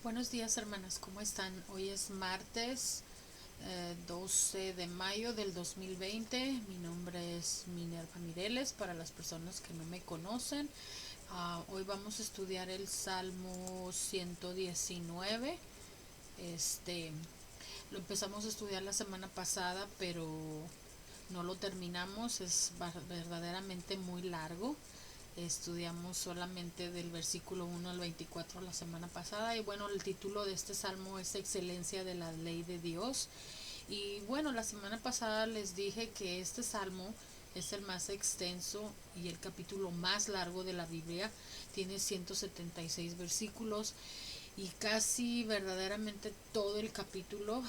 Buenos días, hermanas, ¿cómo están? Hoy es martes 12 de mayo del 2020. Mi nombre es Minerva Mireles, para las personas que no me conocen. Hoy vamos a estudiar el Salmo 119. Este, lo empezamos a estudiar la semana pasada, pero no lo terminamos. Es verdaderamente muy largo. Estudiamos solamente del versículo 1 al 24 la semana pasada, y bueno, el título de este salmo es Excelencia de la ley de Dios. Y bueno, la semana pasada les dije que este salmo es el más extenso y el capítulo más largo de la Biblia. Tiene 176 versículos, y casi verdaderamente todo el capítulo,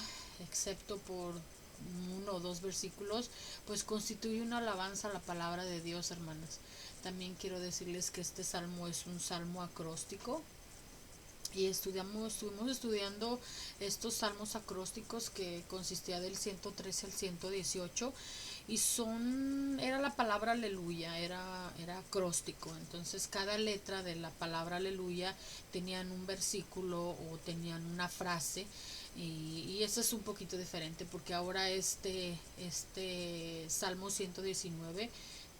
excepto por uno o dos versículos, pues constituye una alabanza a la palabra de Dios, hermanas. También quiero decirles que este salmo es un salmo acróstico, y estuvimos estudiando estos salmos acrósticos que consistía del 113 al 118, y era la palabra aleluya, era acróstico. Entonces cada letra de la palabra aleluya tenían un versículo o tenían una frase, y eso es un poquito diferente porque ahora este Salmo 119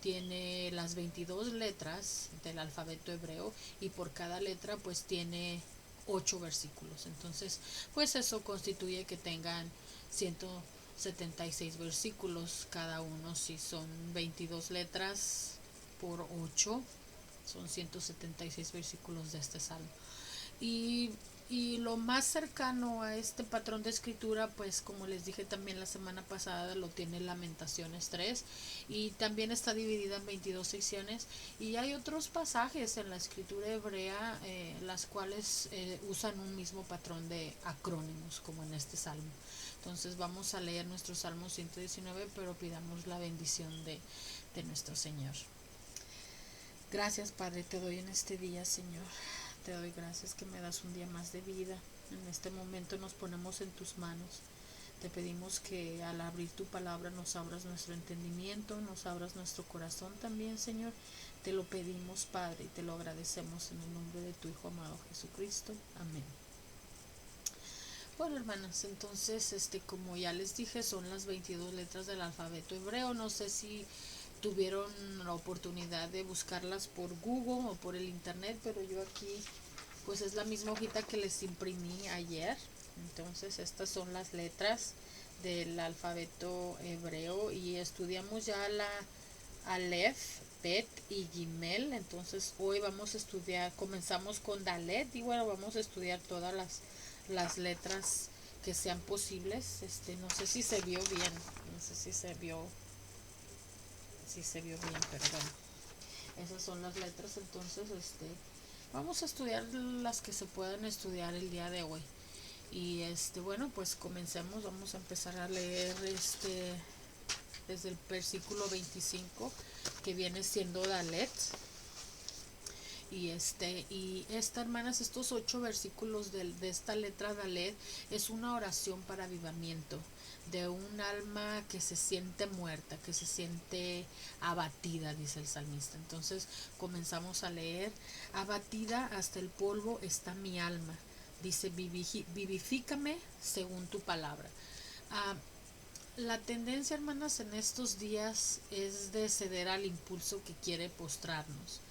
tiene las 22 letras del alfabeto hebreo, y por cada letra pues tiene 8 versículos. Entonces, pues eso constituye que tengan 176 versículos cada uno. Si son 22 letras por 8, son 176 versículos de este salmo. Y, y lo más cercano a este patrón de escritura, pues como les dije también la semana pasada, lo tiene Lamentaciones 3, y también está dividida en 22 secciones. Y hay otros pasajes en la escritura hebrea, las cuales usan un mismo patrón de acrónimos, como en este salmo. Entonces vamos a leer nuestro Salmo 119, pero pidamos la bendición de nuestro Señor. Gracias, Padre, te doy en este día, Señor. Te doy gracias que me das un día más de vida. En este momento nos ponemos en tus manos. Te pedimos que al abrir tu palabra nos abras nuestro entendimiento, nos abras nuestro corazón también, Señor. Te lo pedimos, Padre, y te lo agradecemos en el nombre de tu Hijo amado Jesucristo. Amén. Bueno, hermanas, entonces, como ya les dije, son las 22 letras del alfabeto hebreo. No sé si tuvieron la oportunidad de buscarlas por Google o por el internet, pero yo aquí, pues es la misma hojita que les imprimí ayer. Entonces, estas son las letras del alfabeto hebreo, y estudiamos ya la Aleph, Bet y Gimel. Entonces, hoy vamos a estudiar, comenzamos con Dalet, y bueno, vamos a estudiar todas las letras que sean posibles. No sé si se vio bien, no sé si se vio bien, perdón. Esas son las letras. Entonces, vamos a estudiar las que se puedan estudiar el día de hoy. Y bueno, pues comencemos. Vamos a empezar a leer desde el versículo 25, que viene siendo Dalet. Y hermanas, estos 8 versículos de esta letra Dalet es una oración para avivamiento de un alma que se siente muerta, que se siente abatida, dice el salmista. Entonces comenzamos a leer: abatida hasta el polvo está mi alma, dice, vivifícame según tu palabra. Ah, la tendencia, hermanas, en estos días es de ceder al impulso que quiere postrarnos.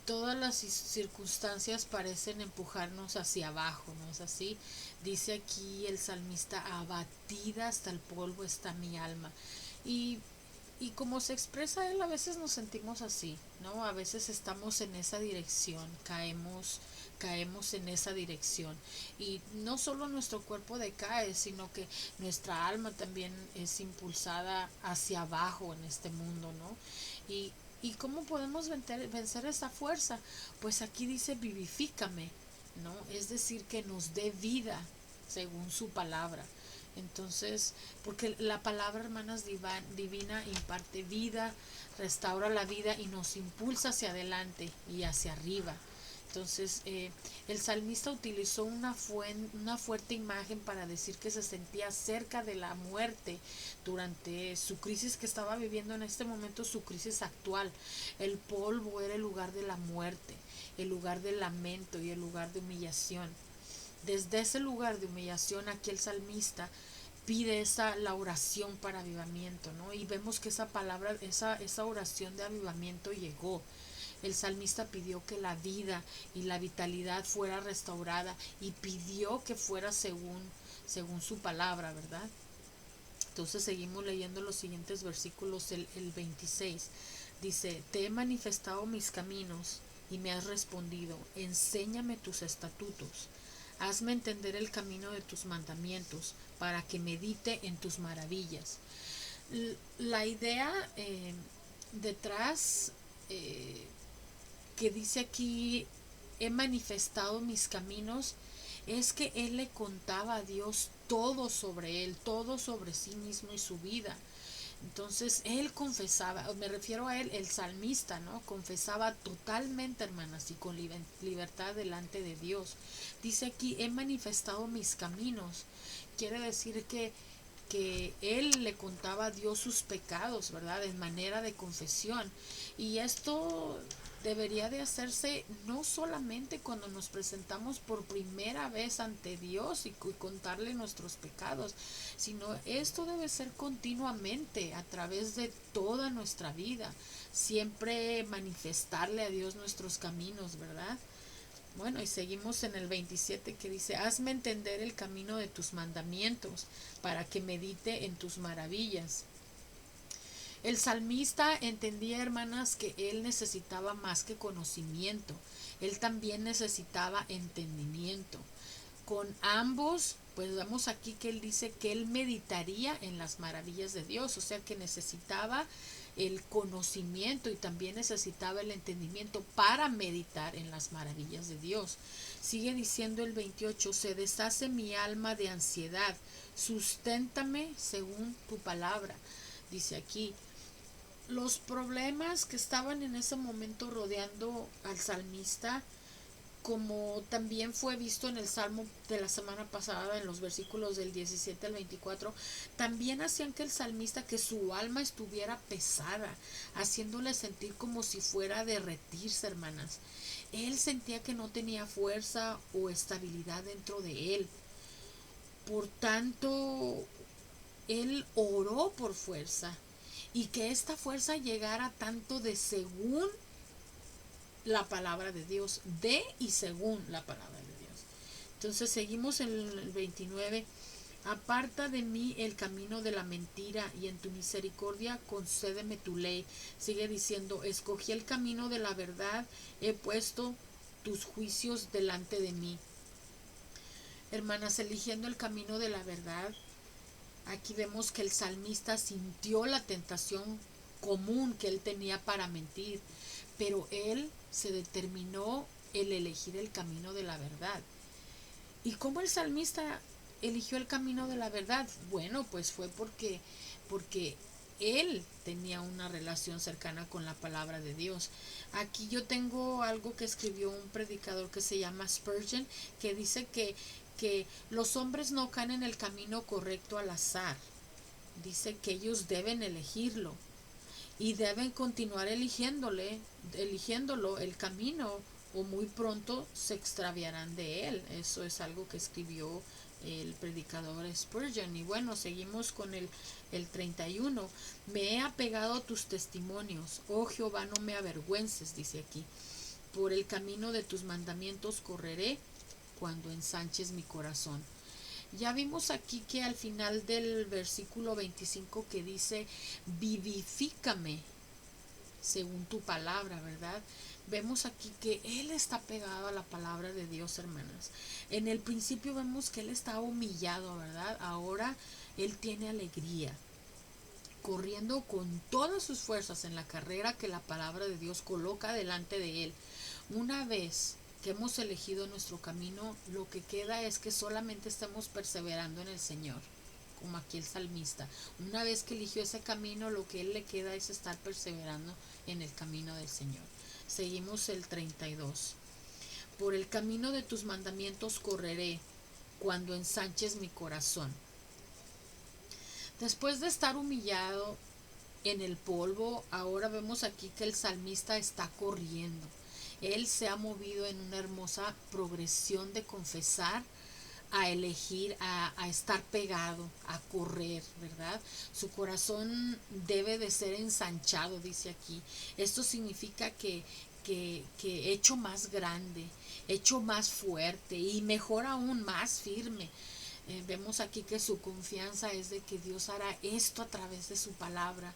Todas las circunstancias parecen empujarnos hacia abajo, ¿no es así? Dice aquí el salmista: abatida hasta el polvo está mi alma. Y, y como se expresa él, a veces nos sentimos así, ¿no? A veces estamos en esa dirección, caemos en esa dirección. Y no solo nuestro cuerpo decae, sino que nuestra alma también es impulsada hacia abajo en este mundo, ¿no? ¿Y cómo podemos vencer esa fuerza? Pues aquí dice vivifícame, ¿no? Es decir, que nos dé vida según su palabra. Entonces, porque la palabra, hermanas, divina imparte vida, restaura la vida y nos impulsa hacia adelante y hacia arriba. Entonces, el salmista utilizó una fuerte imagen para decir que se sentía cerca de la muerte durante su crisis que estaba viviendo en este momento, su crisis actual. El polvo era el lugar de la muerte, el lugar del lamento y el lugar de humillación. Desde ese lugar de humillación, aquí el salmista pide la oración para avivamiento, ¿no? Y vemos que esa palabra, esa oración de avivamiento llegó. El salmista pidió que la vida y la vitalidad fuera restaurada y pidió que fuera según su palabra, ¿verdad? Entonces seguimos leyendo los siguientes versículos, el 26. Dice, te he manifestado mis caminos y me has respondido, enséñame tus estatutos. Hazme entender el camino de tus mandamientos para que medite en tus maravillas. La idea detrás que dice aquí, he manifestado mis caminos, es que él le contaba a Dios todo sobre él, todo sobre sí mismo y su vida. Entonces él confesaba, me refiero a él, el salmista, ¿no? Confesaba totalmente, hermanas, y con libertad delante de Dios. Dice aquí, he manifestado mis caminos. Quiere decir que él le contaba a Dios sus pecados, ¿verdad? En manera de confesión. Y esto debería de hacerse no solamente cuando nos presentamos por primera vez ante Dios y contarle nuestros pecados, sino esto debe ser continuamente a través de toda nuestra vida, siempre manifestarle a Dios nuestros caminos, ¿verdad? Bueno, y seguimos en el 27 que dice, hazme entender el camino de tus mandamientos para que medite en tus maravillas. El salmista entendía, hermanas, que él necesitaba más que conocimiento, él también necesitaba entendimiento. Con ambos, pues vemos aquí que él dice que él meditaría en las maravillas de Dios, o sea que necesitaba el conocimiento y también necesitaba el entendimiento para meditar en las maravillas de Dios. Sigue diciendo el 28, se deshace mi alma de ansiedad, susténtame según tu palabra. Dice aquí, los problemas que estaban en ese momento rodeando al salmista, como también fue visto en el Salmo de la semana pasada, en los versículos del 17 al 24, también hacían que el salmista, que su alma estuviera pesada, haciéndole sentir como si fuera a derretirse, hermanas. Él sentía que no tenía fuerza o estabilidad dentro de él. Por tanto, él oró por fuerza y que esta fuerza llegara tanto de según la palabra de Dios, de y según la palabra de Dios. Entonces seguimos en el 29. Aparta de mí el camino de la mentira y en tu misericordia concédeme tu ley. Sigue diciendo, escogí el camino de la verdad, he puesto tus juicios delante de mí. Hermanas, eligiendo el camino de la verdad, aquí vemos que el salmista sintió la tentación común que él tenía para mentir, pero él se determinó el elegir el camino de la verdad. ¿Y cómo el salmista eligió el camino de la verdad? Bueno, pues fue porque él tenía una relación cercana con la palabra de Dios. Aquí yo tengo algo que escribió un predicador que se llama Spurgeon, que dice que los hombres no caen en el camino correcto al azar. Dice que ellos deben elegirlo y deben continuar eligiéndolo el camino, o muy pronto se extraviarán de él. Eso es algo que escribió el predicador Spurgeon. Y bueno, seguimos con el 31. Me he apegado a tus testimonios, oh Jehová, no me avergüences, dice aquí. Por el camino de tus mandamientos correré cuando ensanches mi corazón. Ya vimos aquí que al final del versículo 25 que dice, vivifícame según tu palabra, ¿verdad? Vemos aquí que él está pegado a la palabra de Dios, hermanas. En el principio vemos que él estaba humillado, ¿verdad? Ahora él tiene alegría, corriendo con todas sus fuerzas en la carrera que la palabra de Dios coloca delante de él. Una vez que hemos elegido nuestro camino, lo que queda es que solamente estemos perseverando en el Señor, como aquí el salmista. Una vez que eligió ese camino, lo que él le queda es estar perseverando en el camino del Señor. Seguimos el 32. Por el camino de tus mandamientos correré cuando ensanches mi corazón. Después de estar humillado en el polvo, ahora vemos aquí que el salmista está corriendo. Él se ha movido en una hermosa progresión de confesar a elegir, a estar pegado, a correr, ¿verdad? Su corazón debe de ser ensanchado, dice aquí. Esto significa que hecho más grande, hecho más fuerte y mejor aún más firme. Vemos aquí que su confianza es de que Dios hará esto a través de su palabra.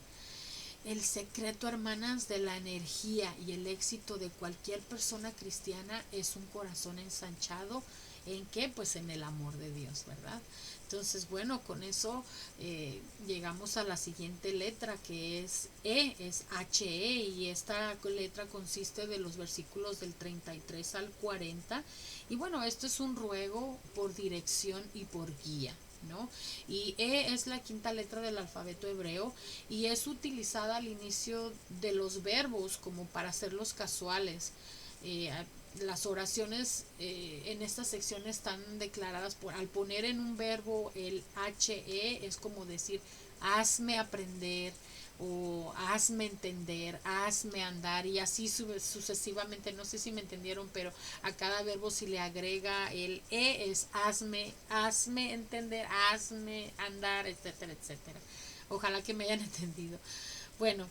El secreto, hermanas, de la energía y el éxito de cualquier persona cristiana es un corazón ensanchado. ¿En qué? Pues en el amor de Dios, ¿verdad? Entonces, bueno, con eso llegamos a la siguiente letra, que es E, es HE, y esta letra consiste de los versículos del 33 al 40. Y bueno, esto es un ruego por dirección y por guía, ¿no? Y E es la quinta letra del alfabeto hebreo y es utilizada al inicio de los verbos como para hacerlos casuales. Eh, las oraciones en esta sección están declaradas al poner en un verbo el HE, es como decir hazme aprender o hazme entender, hazme andar y así sucesivamente. No sé si me entendieron, pero a cada verbo si le agrega el es hazme entender, hazme andar, etcétera, etcétera. Ojalá que me hayan entendido. Bueno,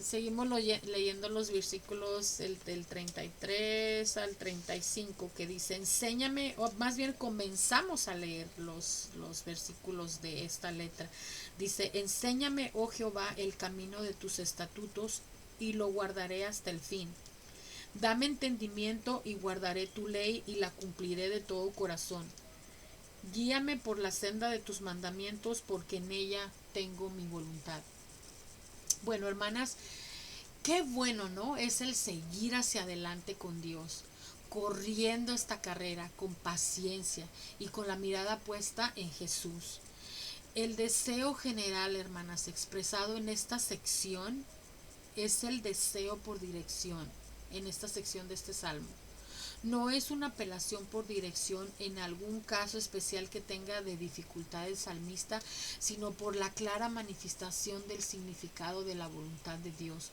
seguimos leyendo los versículos del 33 al 35 que dice, enséñame, o más bien comenzamos a leer los versículos de esta letra. Dice, enséñame, oh Jehová, el camino de tus estatutos y lo guardaré hasta el fin. Dame entendimiento y guardaré tu ley y la cumpliré de todo corazón. Guíame por la senda de tus mandamientos porque en ella tengo mi voluntad. Bueno, hermanas, qué bueno, ¿no? Es el seguir hacia adelante con Dios, corriendo esta carrera con paciencia y con la mirada puesta en Jesús. El deseo general, hermanas, expresado en esta sección es el deseo por dirección, en esta sección de este salmo. No es una apelación por dirección en algún caso especial que tenga de dificultad el salmista, sino por la clara manifestación del significado de la voluntad de Dios.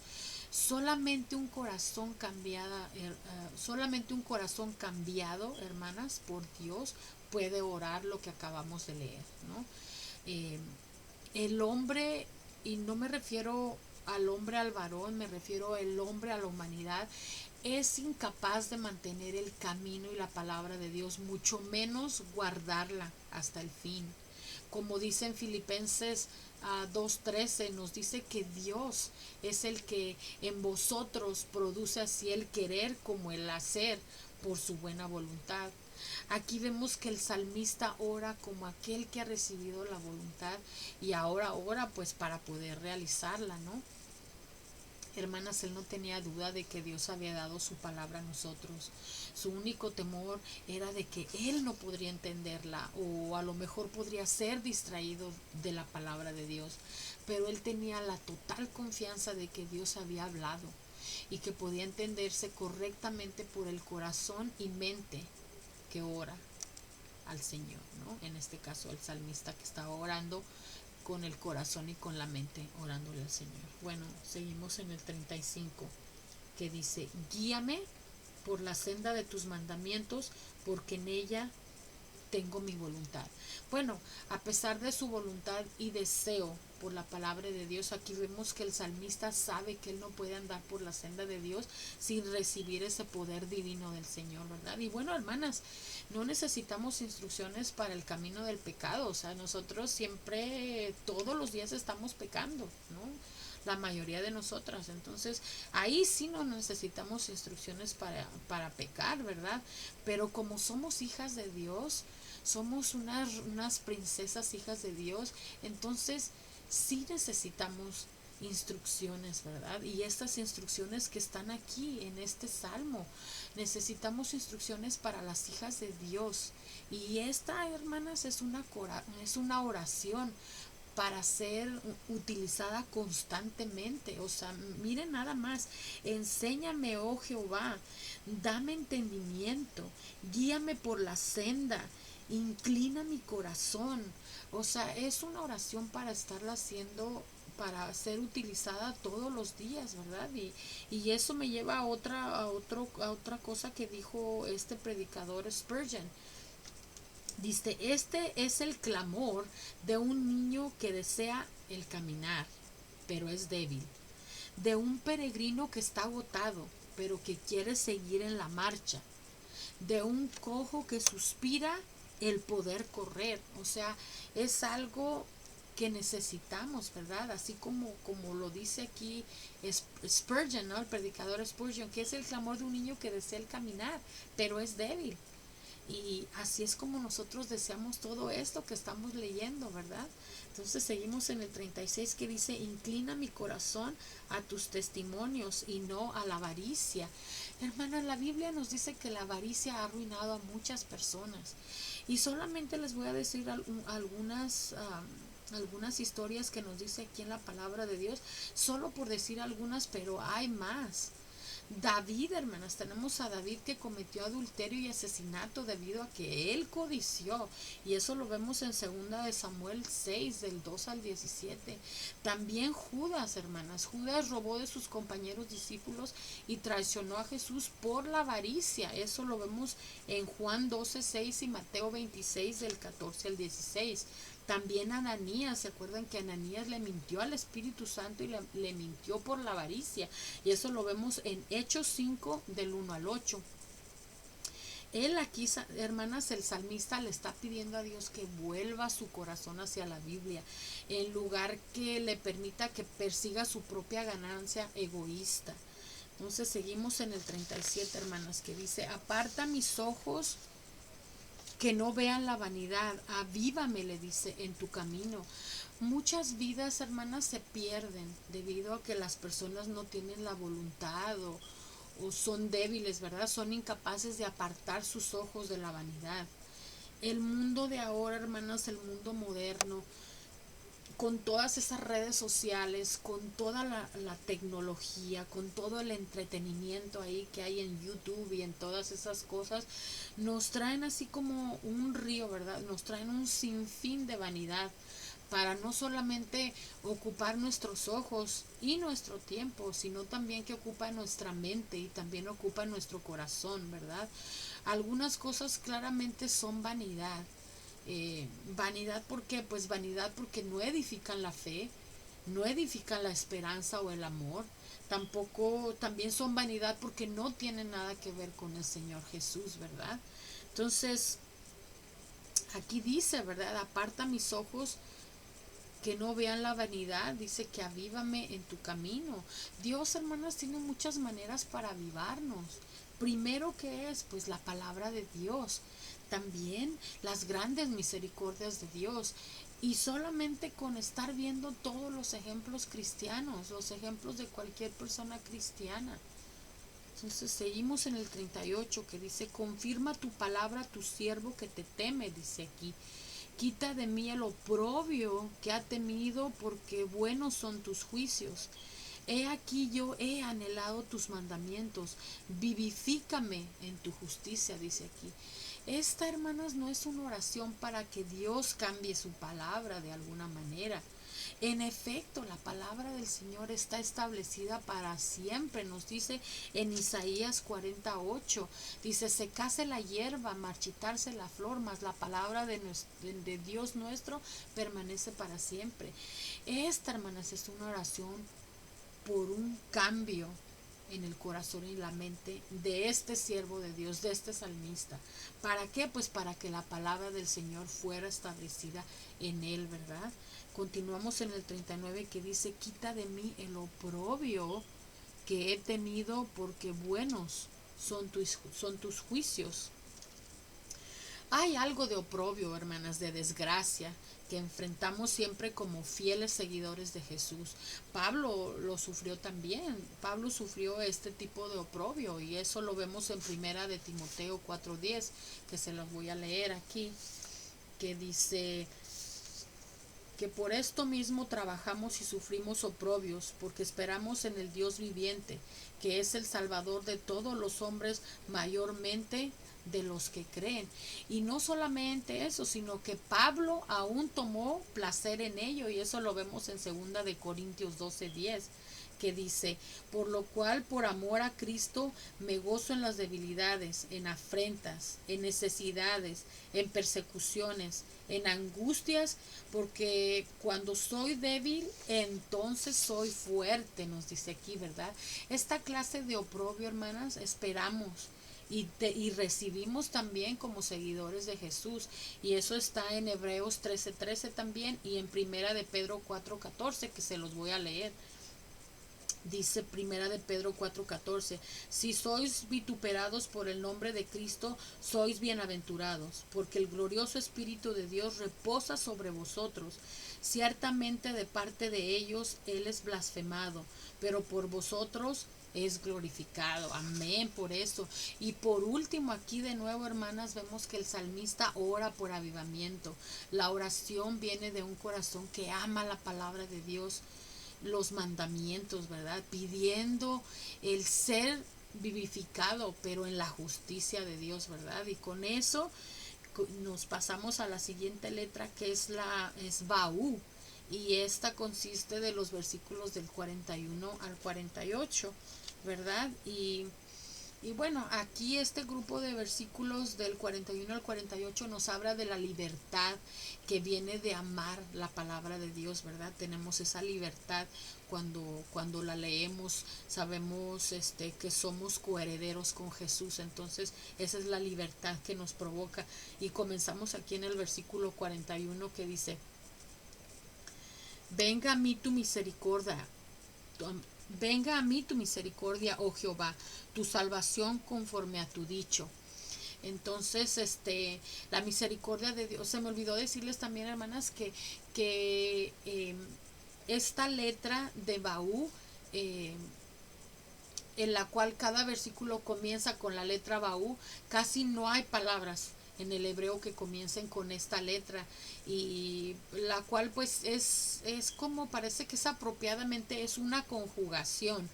Solamente un corazón cambiado, hermanas, por Dios puede orar lo que acabamos de leer, ¿no? Eh, el hombre, y no me refiero al hombre al varón, me refiero al hombre a la humanidad, es incapaz de mantener el camino y la palabra de Dios, mucho menos guardarla hasta el fin. Como dice en Filipenses 2:13, nos dice que Dios es el que en vosotros produce así el querer como el hacer por su buena voluntad. Aquí vemos que el salmista ora como aquel que ha recibido la voluntad y ahora ora pues para poder realizarla, ¿no? Hermanas, él no tenía duda de que Dios había dado su palabra a nosotros. Su único temor era de que él no podría entenderla o a lo mejor podría ser distraído de la palabra de Dios. Pero él tenía la total confianza de que Dios había hablado y que podía entenderse correctamente por el corazón y mente que ora al Señor, ¿no? En este caso el salmista que estaba orando con el corazón y con la mente orándole al Señor. Bueno, seguimos en el 35 que dice, guíame por la senda de tus mandamientos porque en ella tengo mi voluntad. Bueno, a pesar de su voluntad y deseo por la palabra de Dios, aquí vemos que el salmista sabe que él no puede andar por la senda de Dios sin recibir ese poder divino del Señor, ¿verdad? Y bueno, hermanas, no necesitamos instrucciones para el camino del pecado, o sea, nosotros siempre, todos los días estamos pecando, ¿no? La mayoría de nosotras. Entonces, ahí sí no necesitamos instrucciones para pecar, ¿verdad? Pero como somos hijas de Dios, somos unas princesas hijas de Dios, entonces sí necesitamos instrucciones, ¿verdad? Y estas instrucciones que están aquí en este salmo, necesitamos instrucciones para las hijas de Dios. Y esta, hermanas, es una oración para ser utilizada constantemente. O sea, miren nada más, enséñame, oh Jehová, dame entendimiento, guíame por la senda, inclina mi corazón. O sea, es una oración para estarla haciendo, para ser utilizada todos los días, ¿verdad? Y eso me lleva a otra cosa que dijo este predicador Spurgeon. Dice, este es el clamor de un niño que desea el caminar, pero es débil, de un peregrino que está agotado, pero que quiere seguir en la marcha, de un cojo que suspira el poder correr. O sea, es algo que necesitamos, ¿verdad? Así como lo dice aquí Spurgeon, ¿no? El predicador Spurgeon, que es el clamor de un niño que desea el caminar, pero es débil. Y así es como nosotros deseamos todo esto que estamos leyendo, ¿verdad? Entonces seguimos en el 36 que dice, inclina mi corazón a tus testimonios y no a la avaricia. Hermana, la Biblia nos dice que la avaricia ha arruinado a muchas personas. Y solamente les voy a decir algunas historias que nos dice aquí en la palabra de Dios, solo por decir algunas, pero hay más. David, hermanas, tenemos a David que cometió adulterio y asesinato debido a que él codició, y eso lo vemos en 2 de Samuel 6 del 2 al 17. También Judas, hermanas, Judas robó de sus compañeros discípulos y traicionó a Jesús por la avaricia. Eso lo vemos en Juan 12:6 y Mateo 26 del 14 al 16. También Ananías, ¿se acuerdan que Ananías le mintió al Espíritu Santo y le mintió por la avaricia? Y eso lo vemos en Hechos 5 del 1 al 8. Él aquí, hermanas, el salmista le está pidiendo a Dios que vuelva su corazón hacia la Biblia, en lugar que le permita que persiga su propia ganancia egoísta. Entonces seguimos en el 37, hermanas, que dice, aparta mis ojos que no vean la vanidad, avívame, le dice, en tu camino. Muchas vidas, hermanas, se pierden debido a que las personas no tienen la voluntad o son débiles, ¿verdad? Son incapaces de apartar sus ojos de la vanidad. El mundo de ahora, hermanas, el mundo moderno, con todas esas redes sociales, con toda la tecnología, con todo el entretenimiento ahí que hay en YouTube y en todas esas cosas, nos traen así como un río, ¿verdad? Nos traen un sinfín de vanidad para no solamente ocupar nuestros ojos y nuestro tiempo, sino también que ocupa nuestra mente y también ocupa nuestro corazón, ¿verdad? Algunas cosas claramente son vanidad. Vanidad, ¿por qué? Pues vanidad porque no edifican la fe, no edifican la esperanza o el amor. Tampoco, también son vanidad porque no tienen nada que ver con el Señor Jesús, ¿verdad? Entonces, aquí dice, ¿verdad? Aparta mis ojos que no vean la vanidad, dice que avívame en tu camino. Dios, hermanas, tiene muchas maneras para avivarnos. Primero, que es? Pues la palabra de Dios. También las grandes misericordias de Dios. Y solamente con estar viendo todos los ejemplos cristianos, los ejemplos de cualquier persona cristiana. Entonces seguimos en el 38 que dice, confirma tu palabra a tu siervo que te teme, dice aquí. Quita de mí el oprobio que ha temido, porque buenos son tus juicios. He aquí yo he anhelado tus mandamientos, vivifícame en tu justicia, dice aquí. Esta, hermanas, no es una oración para que Dios cambie su palabra de alguna manera. En efecto, la palabra del Señor está establecida para siempre, nos dice en Isaías 48, dice, secase la hierba, marchitarse la flor, mas la palabra de Dios nuestro permanece para siempre. Esta, hermanas, es una oración por un cambio en el corazón y la mente de este siervo de Dios, de este salmista. ¿Para qué? Pues para que la palabra del Señor fuera establecida en él, ¿verdad? Continuamos en el 39 que dice, quita de mí el oprobio que he tenido, porque buenos son tus juicios. Hay algo de oprobio, hermanas, de desgracia, que enfrentamos siempre como fieles seguidores de Jesús. Pablo lo sufrió también. Pablo sufrió este tipo de oprobio, y eso lo vemos en 1 de Timoteo 4:10, que se los voy a leer aquí, que dice que por esto mismo trabajamos y sufrimos oprobios, porque esperamos en el Dios viviente, que es el Salvador de todos los hombres, mayormente de los que creen. Y no solamente eso, sino que Pablo aún tomó placer en ello, y eso lo vemos en 2 de Corintios 12:10, que dice, por lo cual por amor a Cristo me gozo en las debilidades, en afrentas, en necesidades, en persecuciones, en angustias, porque cuando soy débil, entonces soy fuerte, nos dice aquí, ¿verdad? Esta clase de oprobio, hermanas, esperamos y recibimos también como seguidores de Jesús, y eso está en Hebreos 13:13 también, y en Primera de Pedro 4:14, que se los voy a leer. Dice Primera de Pedro 4:14, si sois vituperados por el nombre de Cristo, sois bienaventurados, porque el glorioso Espíritu de Dios reposa sobre vosotros. Ciertamente de parte de ellos Él es blasfemado, pero por vosotros es glorificado. Amén por eso. Y por último, aquí de nuevo, hermanas, vemos que el salmista ora por avivamiento. La oración viene de un corazón que ama la palabra de Dios, los mandamientos, ¿verdad? Pidiendo el ser vivificado, pero en la justicia de Dios, ¿verdad? Y con eso nos pasamos a la siguiente letra, que es Baú, y esta consiste de los versículos del 41 al 48, ¿verdad? Y bueno, aquí este grupo de versículos del 41 al 48 nos habla de la libertad que viene de amar la palabra de Dios, ¿verdad? Tenemos esa libertad cuando la leemos, sabemos que somos coherederos con Jesús, entonces esa es la libertad que nos provoca. Y comenzamos aquí en el versículo 41 que dice, venga a mí tu misericordia, venga a mí tu misericordia, oh Jehová, tu salvación conforme a tu dicho. Entonces, la misericordia de Dios, se me olvidó decirles también, hermanas, que esta letra de Baú, en la cual cada versículo comienza con la letra Baú, casi no hay palabras en el hebreo que comiencen con esta letra, y la cual pues es como parece que es apropiadamente, es una conjugación,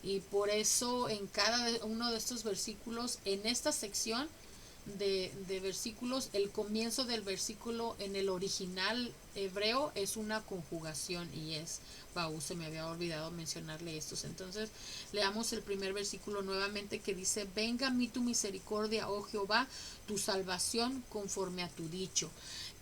y por eso en cada uno de estos versículos, en esta sección de versículos, el comienzo del versículo en el original hebreo es una conjugación, y es Baú. Se me había olvidado mencionarle estos. Entonces leamos el primer versículo nuevamente, que dice, venga a mí tu misericordia, oh Jehová, tu salvación conforme a tu dicho.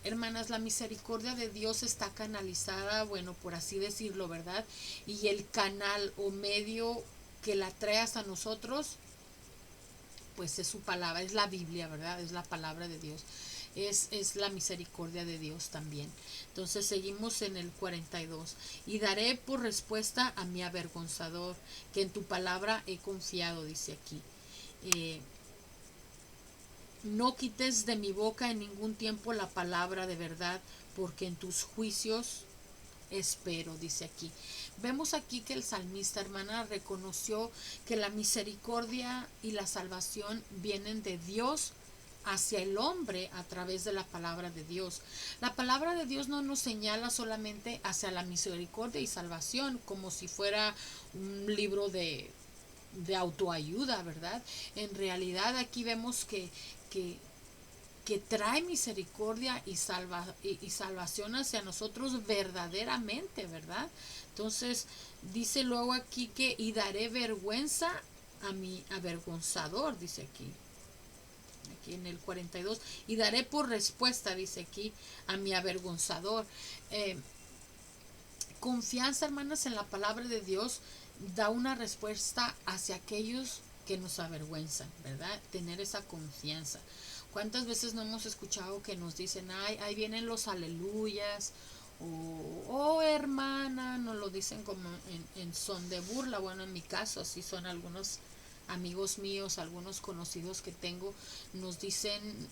Hermanas, la misericordia de Dios está canalizada, bueno, por así decirlo, ¿verdad? Y el canal o medio que la trae hasta nosotros, pues es su palabra, es la Biblia, ¿verdad? Es la palabra de Dios. Es la misericordia de Dios también. Entonces seguimos en el 42. Y daré por respuesta a mi avergonzador, que en tu palabra he confiado, dice aquí. No quites de mi boca en ningún tiempo la palabra de verdad, porque en tus juicios espero, dice aquí. Vemos aquí que el salmista, hermana, reconoció que la misericordia y la salvación vienen de Dios hacia el hombre a través de la palabra de Dios. La palabra de Dios no nos señala solamente hacia la misericordia y salvación como si fuera un libro de autoayuda, ¿verdad? En realidad aquí vemos que trae misericordia y salvación hacia nosotros verdaderamente, ¿verdad? Entonces dice luego aquí que y daré vergüenza a mi avergonzador, dice aquí en el 42, y daré por respuesta, dice aquí, a mi avergonzador. Confianza, hermanas, en la palabra de Dios da una respuesta hacia aquellos que nos avergüenzan, ¿verdad? Tener esa confianza. ¿Cuántas veces no hemos escuchado que nos dicen, ay, ahí vienen los aleluyas, o oh hermana, nos lo dicen como en son de burla? Bueno, en mi caso así son algunos amigos míos, algunos conocidos que tengo, nos dicen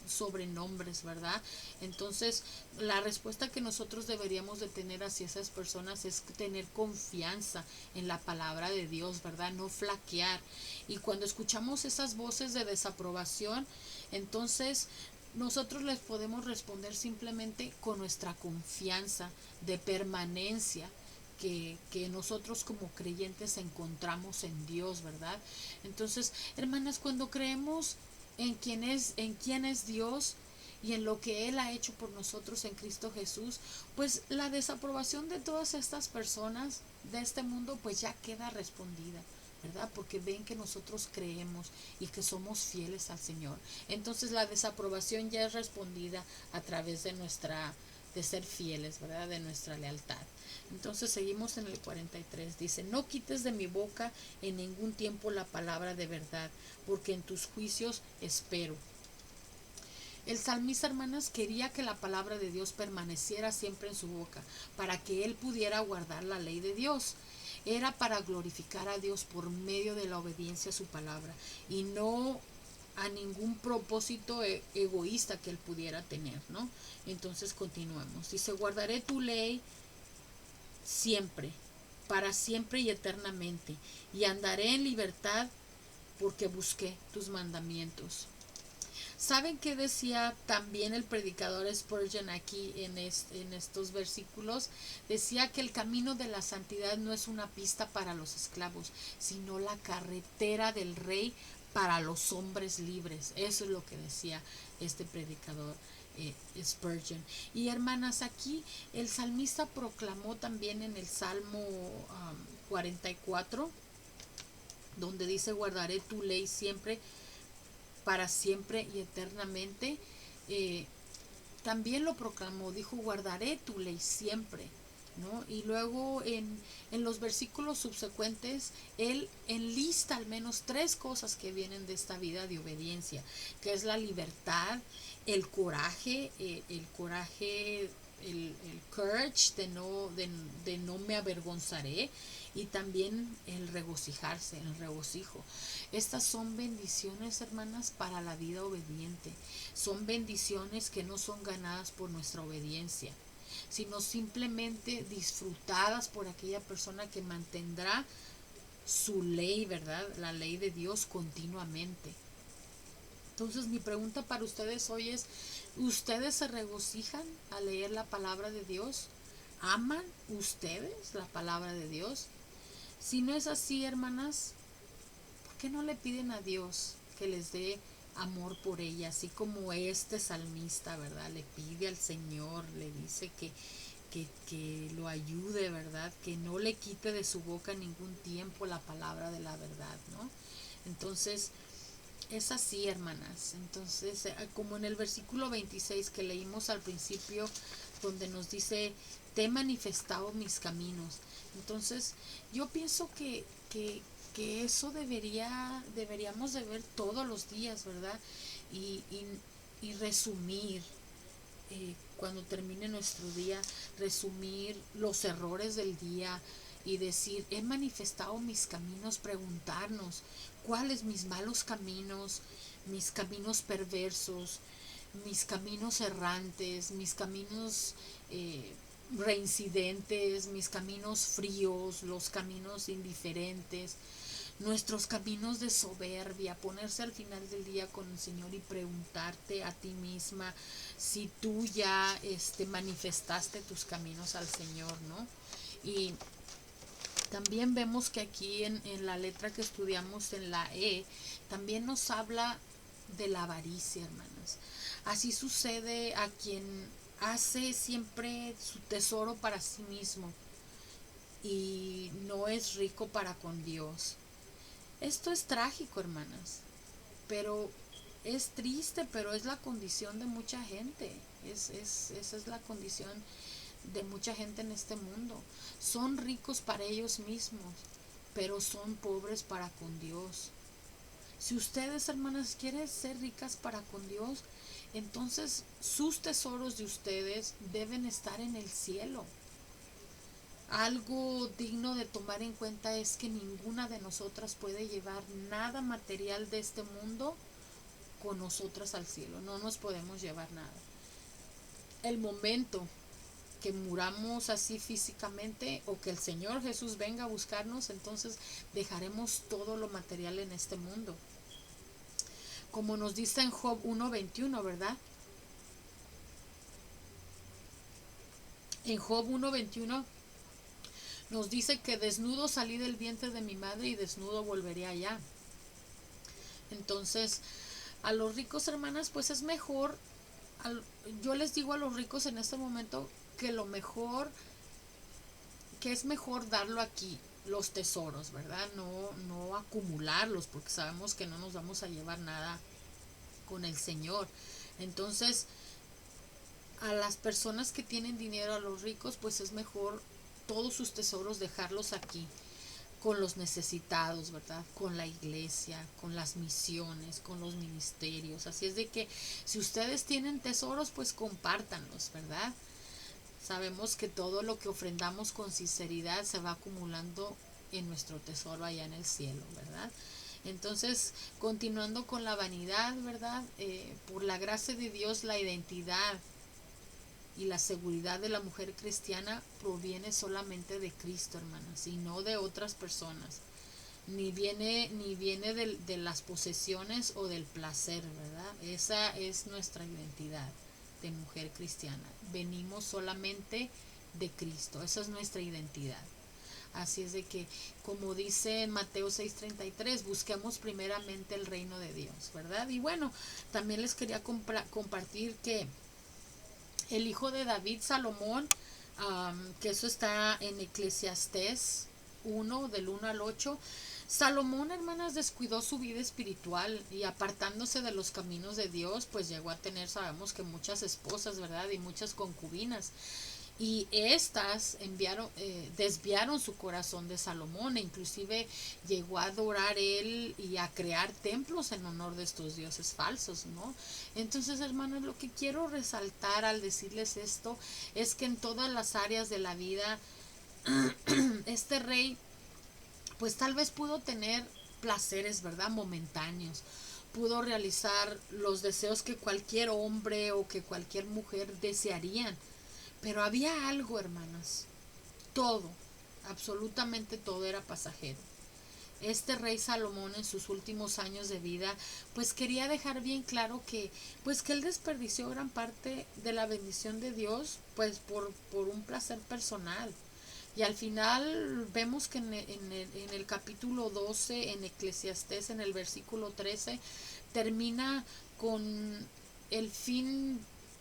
sobrenombres, ¿verdad? Entonces, la respuesta que nosotros deberíamos de tener hacia esas personas es tener confianza en la palabra de Dios, ¿verdad? No flaquear. Y cuando escuchamos esas voces de desaprobación, entonces nosotros les podemos responder simplemente con nuestra confianza de permanencia que nosotros como creyentes encontramos en Dios, ¿verdad? Entonces, hermanas, cuando creemos en quién es Dios, y en lo que Él ha hecho por nosotros en Cristo Jesús, pues la desaprobación de todas estas personas de este mundo pues ya queda respondida, ¿verdad? Porque ven que nosotros creemos y que somos fieles al Señor. Entonces la desaprobación ya es respondida a través de ser fieles, ¿verdad? De nuestra lealtad. Entonces seguimos en el 43. Dice, no quites de mi boca en ningún tiempo la palabra de verdad, porque en tus juicios espero. El salmista, hermanas, quería que la palabra de Dios permaneciera siempre en su boca, para que él pudiera guardar la ley de Dios. Era para glorificar a Dios por medio de la obediencia a su palabra y no a ningún propósito egoísta que él pudiera tener, ¿no? Entonces continuemos. Dice, guardaré tu ley siempre, para siempre y eternamente, y andaré en libertad porque busqué tus mandamientos. ¿Saben qué decía también el predicador Spurgeon aquí en estos versículos? Decía que el camino de la santidad no es una pista para los esclavos, sino la carretera del rey para los hombres libres. Eso es lo que decía este predicador Spurgeon. Y hermanas, aquí el salmista proclamó también en el Salmo 44, donde dice, guardaré tu ley siempre, para siempre y eternamente. También lo proclamó, dijo, guardaré tu ley siempre, ¿no? Y luego en los versículos subsecuentes, él enlista al menos 3 cosas que vienen de esta vida de obediencia, que es la libertad, el coraje, el courage de no me avergonzaré, y también el regocijarse, el regocijo. Estas son bendiciones, hermanas, para la vida obediente. Son bendiciones que no son ganadas por nuestra obediencia, sino simplemente disfrutadas por aquella persona que mantendrá su ley, ¿verdad? La ley de Dios continuamente. Entonces mi pregunta para ustedes hoy es, ¿ustedes se regocijan al leer la palabra de Dios? ¿Aman ustedes la palabra de Dios? Si no es así, hermanas, ¿por qué no le piden a Dios que les dé amor por ella? Así como este salmista, ¿verdad? Le pide al Señor, le dice que lo ayude, ¿verdad? Que no le quite de su boca ningún tiempo la palabra de la verdad, ¿no? Entonces, es así, hermanas. Entonces, como en el versículo 26 que leímos al principio, donde nos dice, te he manifestado mis caminos. Entonces, yo pienso que eso deberíamos de ver todos los días, ¿verdad? Y resumir, cuando termine nuestro día, resumir los errores del día y decir, he manifestado mis caminos, preguntarnos, ¿cuáles mis malos caminos, mis caminos perversos, mis caminos errantes, mis caminos reincidentes, mis caminos fríos, los caminos indiferentes, nuestros caminos de soberbia? Ponerse al final del día con el Señor y preguntarte a ti misma si tú ya manifestaste tus caminos al Señor, ¿no? Y también vemos que aquí en la letra que estudiamos en la también nos habla de la avaricia, hermanas. Así sucede a quien hace siempre su tesoro para sí mismo y no es rico para con Dios. Esto es trágico, hermanas, pero es triste, pero es la condición de mucha gente. Esa es la condición de mucha gente en este mundo. Son ricos para ellos mismos, pero son pobres para con Dios. Si ustedes, hermanas, quieren ser ricas para con Dios, entonces sus tesoros de ustedes deben estar en el cielo. Algo digno de tomar en cuenta es que ninguna de nosotras puede llevar nada material de este mundo con nosotras al cielo. No nos podemos llevar nada. El momento que muramos así físicamente o que el Señor Jesús venga a buscarnos, entonces dejaremos todo lo material en este mundo. Como nos dice en Job 1:21, ¿verdad? En Job 1:21 nos dice que desnudo salí del vientre de mi madre y desnudo volveré allá. Entonces, a los ricos, hermanas, pues es mejor al- yo les digo a los ricos en este momento que lo mejor, que es mejor darlo aquí, los tesoros, ¿verdad? No acumularlos, porque sabemos que no nos vamos a llevar nada con el Señor. Entonces, a las personas que tienen dinero, a los ricos, pues es mejor todos sus tesoros dejarlos aquí, con los necesitados, ¿verdad? Con la iglesia, con las misiones, con los ministerios. Así es de que si ustedes tienen tesoros, pues compártanlos, ¿verdad? Sabemos que todo lo que ofrendamos con sinceridad se va acumulando en nuestro tesoro allá en el cielo, ¿verdad? Entonces, continuando con la vanidad, ¿verdad? Por la gracia de Dios, la identidad y la seguridad de la mujer cristiana proviene solamente de Cristo, hermanas, y no de otras personas. Ni viene de las posesiones o del placer, ¿verdad? Esa es nuestra identidad de mujer cristiana. Venimos solamente de Cristo. Esa es nuestra identidad. Así es de que, como dice en Mateo 6:33, busquemos primeramente el reino de Dios, ¿verdad? Y bueno, también les quería compartir que el hijo de David, Salomón, que eso está en Eclesiastés 1, del 1 al 8. Salomón, hermanas, descuidó su vida espiritual y apartándose de los caminos de Dios, pues llegó a tener, sabemos que muchas esposas, ¿verdad? Y muchas concubinas. Y estas desviaron su corazón de Salomón e inclusive llegó a adorar él y a crear templos en honor de estos dioses falsos, ¿no? Entonces, hermanos, lo que quiero resaltar al decirles esto es que en todas las áreas de la vida, este rey, pues tal vez pudo tener placeres, ¿verdad? Momentáneos. Pudo realizar los deseos que cualquier hombre o que cualquier mujer desearían. Pero había algo, hermanas. Todo, absolutamente todo era pasajero. Este rey Salomón en sus últimos años de vida, pues quería dejar bien claro que, pues que él desperdició gran parte de la bendición de Dios, pues por un placer personal. Y al final vemos que en el capítulo 12, en Eclesiastés, en el versículo 13, termina con el fin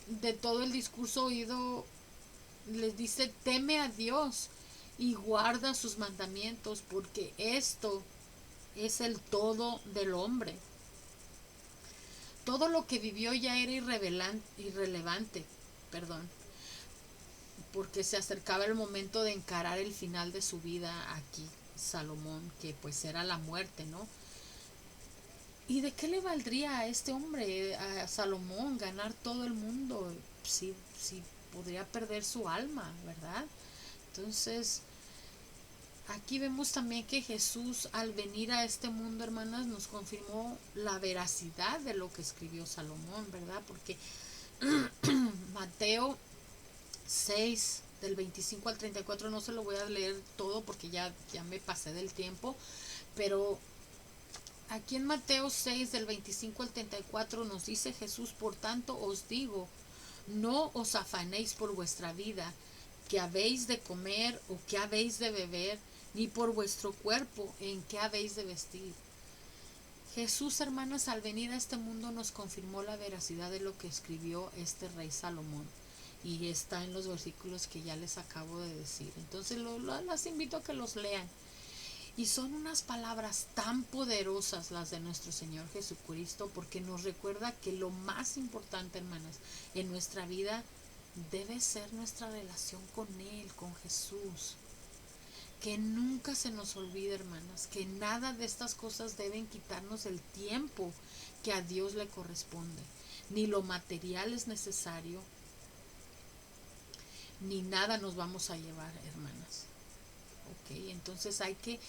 de todo el discurso oído. Les dice: teme a Dios y guarda sus mandamientos, porque esto es el todo del hombre. Todo lo que vivió ya era irrelevante, perdón, porque se acercaba el momento de encarar el final de su vida aquí, Salomón, que pues era la muerte, ¿no? ¿Y de qué le valdría a este hombre, a Salomón, ganar todo el mundo si podría perder su alma, ¿verdad? Entonces, aquí vemos también que Jesús, al venir a este mundo, hermanas, nos confirmó la veracidad de lo que escribió Salomón, ¿verdad? Porque Mateo 6, del 25 al 34, no se lo voy a leer todo porque ya me pasé del tiempo, pero aquí en Mateo 6, del 25 al 34, nos dice Jesús: por tanto os digo, no os afanéis por vuestra vida, que habéis de comer o que habéis de beber, ni por vuestro cuerpo, en qué habéis de vestir. Jesús, hermanas, al venir a este mundo nos confirmó la veracidad de lo que escribió este rey Salomón. Y está en los versículos que ya les acabo de decir. Entonces las invito a que los lean. Y son unas palabras tan poderosas las de nuestro Señor Jesucristo, porque nos recuerda que lo más importante, hermanas, en nuestra vida debe ser nuestra relación con Él, con Jesús. Que nunca se nos olvide, hermanas, que nada de estas cosas deben quitarnos el tiempo que a Dios le corresponde. Ni lo material es necesario, ni nada nos vamos a llevar, hermanas. Ok, entonces hay que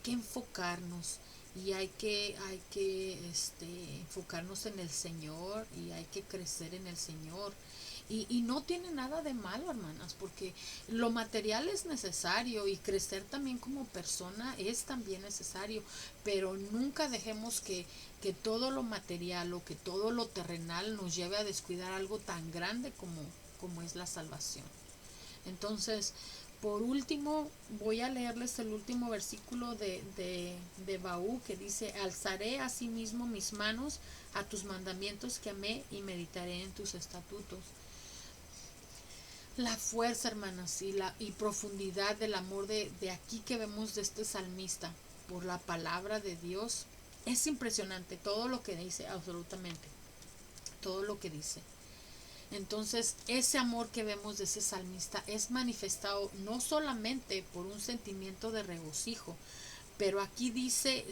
enfocarnos y hay que enfocarnos en el Señor y hay que crecer en el Señor. Y no tiene nada de malo, hermanas, porque lo material es necesario y crecer también como persona es también necesario, pero nunca dejemos que todo lo material o que todo lo terrenal nos lleve a descuidar algo tan grande como es la salvación. Entonces, por último, voy a leerles el último versículo de Baú, que dice: alzaré asimismo mis manos a tus mandamientos que amé y meditaré en tus estatutos. La fuerza, hermanas, y profundidad del amor de aquí que vemos de este salmista por la palabra de Dios es impresionante. Todo lo que dice, absolutamente, todo lo que dice. Entonces, ese amor que vemos de ese salmista es manifestado no solamente por un sentimiento de regocijo, pero aquí dice,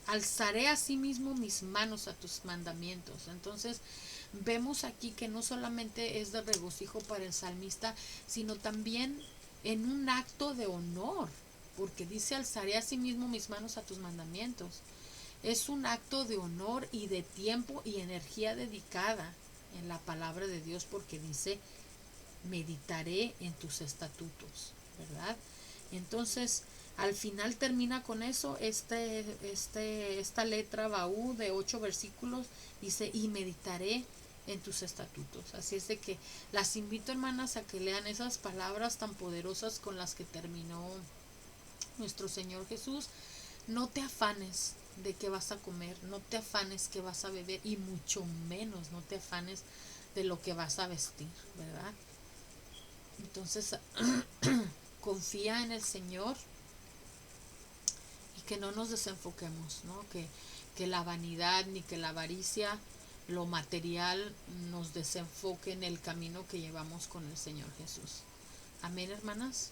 alzaré asimismo mis manos a tus mandamientos. Entonces, vemos aquí que no solamente es de regocijo para el salmista, sino también en un acto de honor, porque dice, alzaré asimismo mis manos a tus mandamientos. Es un acto de honor y de tiempo y energía dedicada en la palabra de Dios, porque dice, meditaré en tus estatutos, ¿verdad? Entonces, al final termina con eso, esta letra Baú de 8 versículos, dice, y meditaré en tus estatutos. Así es de que las invito, hermanas, a que lean esas palabras tan poderosas con las que terminó nuestro Señor Jesús. No te afanes de qué vas a comer, no te afanes que vas a beber, y mucho menos no te afanes de lo que vas a vestir, ¿verdad? Entonces, confía en el Señor y que no nos desenfoquemos, ¿no? Que la vanidad ni que la avaricia, lo material, nos desenfoque en el camino que llevamos con el Señor Jesús. Amén, hermanas.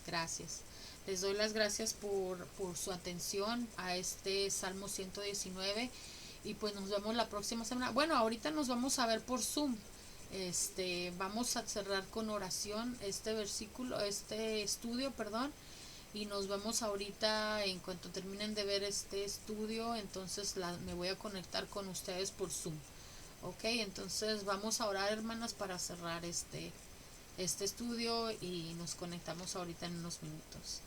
Gracias. Les doy las gracias por su atención a este Salmo 119 y pues nos vemos la próxima semana. Bueno, ahorita nos vamos a ver por Zoom. Vamos a cerrar con oración este estudio, perdón, y nos vemos ahorita en cuanto terminen de ver este estudio. Entonces me voy a conectar con ustedes por Zoom. Ok, entonces vamos a orar, hermanas, para cerrar este estudio y nos conectamos ahorita en unos minutos.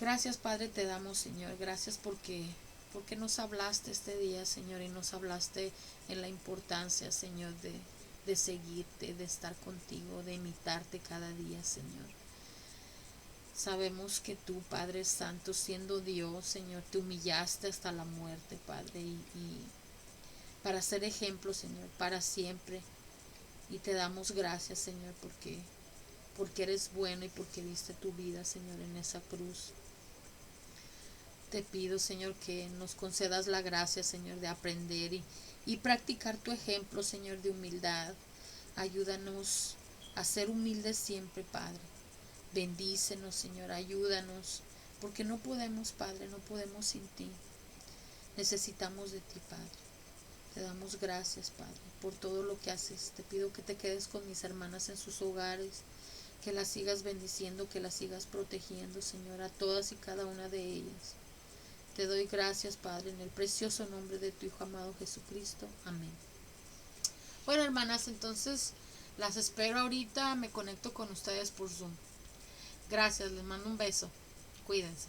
Gracias, Padre, te damos, Señor. Gracias porque nos hablaste este día, Señor, y nos hablaste en la importancia, Señor, de seguirte, de estar contigo, de imitarte cada día, Señor. Sabemos que tú, Padre Santo, siendo Dios, Señor, te humillaste hasta la muerte, Padre, y para ser ejemplo, Señor, para siempre. Y te damos gracias, Señor, porque eres bueno y porque diste tu vida, Señor, en esa cruz. Te pido, Señor, que nos concedas la gracia, Señor, de aprender y practicar tu ejemplo, Señor, de humildad. Ayúdanos a ser humildes siempre, Padre. Bendícenos, Señor, ayúdanos, porque no podemos, Padre, no podemos sin ti. Necesitamos de ti, Padre. Te damos gracias, Padre, por todo lo que haces. Te pido que te quedes con mis hermanas en sus hogares, que las sigas bendiciendo, que las sigas protegiendo, Señor, a todas y cada una de ellas. Te doy gracias, Padre, en el precioso nombre de tu Hijo amado Jesucristo. Amén. Bueno, hermanas, entonces las espero ahorita. Me conecto con ustedes por Zoom. Gracias, les mando un beso. Cuídense.